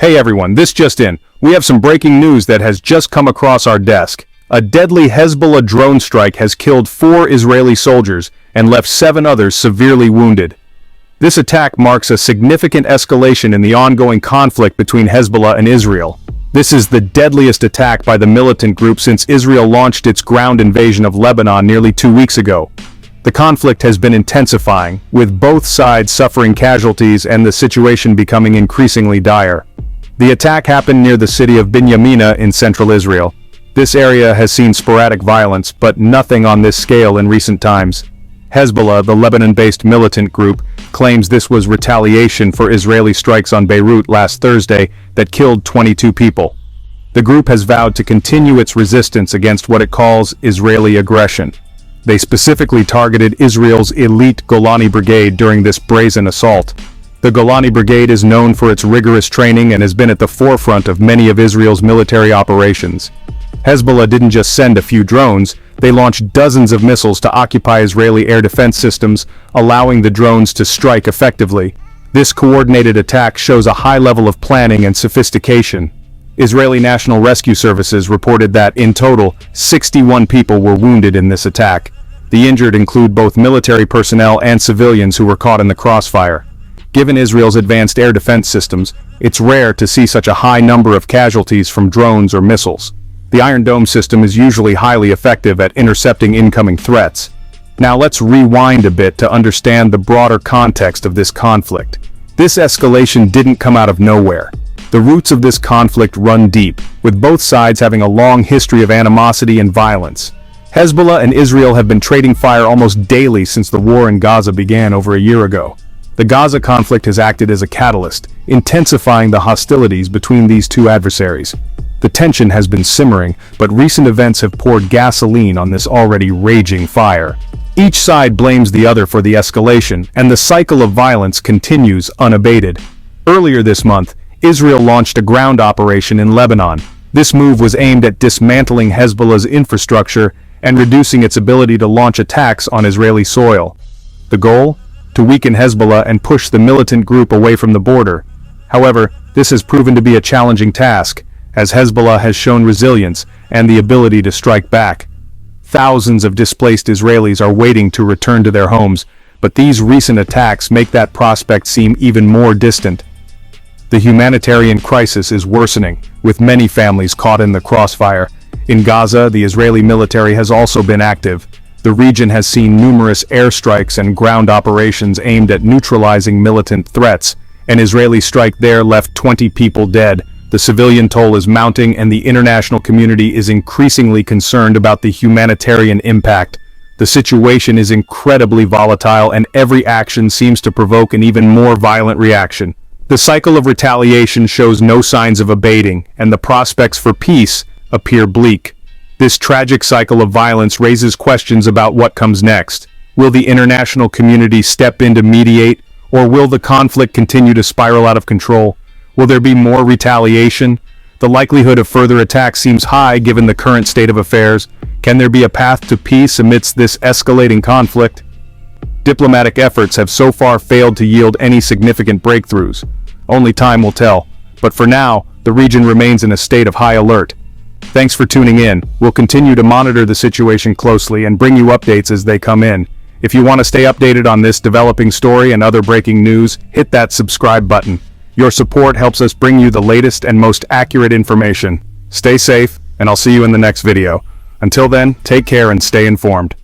Hey everyone, this just in. We have some breaking news that has just come across our desk. A deadly Hezbollah drone strike has killed 4 Israeli soldiers and left 7 others severely wounded. This attack marks a significant escalation in the ongoing conflict between Hezbollah and Israel. This is the deadliest attack by the militant group since Israel launched its ground invasion of Lebanon nearly 2 weeks ago. The conflict has been intensifying, with both sides suffering casualties and the situation becoming increasingly dire. The attack happened near the city of Binyamina in central Israel. This area has seen sporadic violence, but nothing on this scale in recent times. Hezbollah, the Lebanon-based militant group, claims this was retaliation for Israeli strikes on Beirut last Thursday that killed 22 people. The group has vowed to continue its resistance against what it calls Israeli aggression. They specifically targeted Israel's elite Golani Brigade during this brazen assault. The Golani Brigade is known for its rigorous training and has been at the forefront of many of Israel's military operations. Hezbollah didn't just send a few drones, they launched dozens of missiles to occupy Israeli air defense systems, allowing the drones to strike effectively. This coordinated attack shows a high level of planning and sophistication. Israeli National Rescue Services reported that, in total, 61 people were wounded in this attack. The injured include both military personnel and civilians who were caught in the crossfire. Given Israel's advanced air defense systems, it's rare to see such a high number of casualties from drones or missiles. The Iron Dome system is usually highly effective at intercepting incoming threats. Now let's rewind a bit to understand the broader context of this conflict. This escalation didn't come out of nowhere. The roots of this conflict run deep, with both sides having a long history of animosity and violence. Hezbollah and Israel have been trading fire almost daily since the war in Gaza began over a year ago. The Gaza conflict has acted as a catalyst, intensifying the hostilities between these two adversaries. The tension has been simmering, but recent events have poured gasoline on this already raging fire. Each side blames the other for the escalation, and the cycle of violence continues unabated. Earlier this month, Israel launched a ground operation in Lebanon. This move was aimed at dismantling Hezbollah's infrastructure and reducing its ability to launch attacks on Israeli soil. The goal? To weaken Hezbollah and push the militant group away from the border. However, this has proven to be a challenging task, as Hezbollah has shown resilience and the ability to strike back. Thousands of displaced Israelis are waiting to return to their homes, but these recent attacks make that prospect seem even more distant. The humanitarian crisis is worsening, with many families caught in the crossfire. In Gaza, the Israeli military has also been active. The region has seen numerous airstrikes and ground operations aimed at neutralizing militant threats. An Israeli strike there left 20 people dead. The civilian toll is mounting, and the international community is increasingly concerned about the humanitarian impact. The situation is incredibly volatile, and every action seems to provoke an even more violent reaction. The cycle of retaliation shows no signs of abating, and the prospects for peace appear bleak. This tragic cycle of violence raises questions about what comes next. Will the international community step in to mediate, or will the conflict continue to spiral out of control? Will there be more retaliation? The likelihood of further attacks seems high given the current state of affairs. Can there be a path to peace amidst this escalating conflict? Diplomatic efforts have so far failed to yield any significant breakthroughs. Only time will tell. But for now, the region remains in a state of high alert. Thanks for tuning in. We'll continue to monitor the situation closely and bring you updates as they come in. If you want to stay updated on this developing story and other breaking news, hit that subscribe button. Your support helps us bring you the latest and most accurate information. Stay safe, and I'll see you in the next video. Until then, take care and stay informed.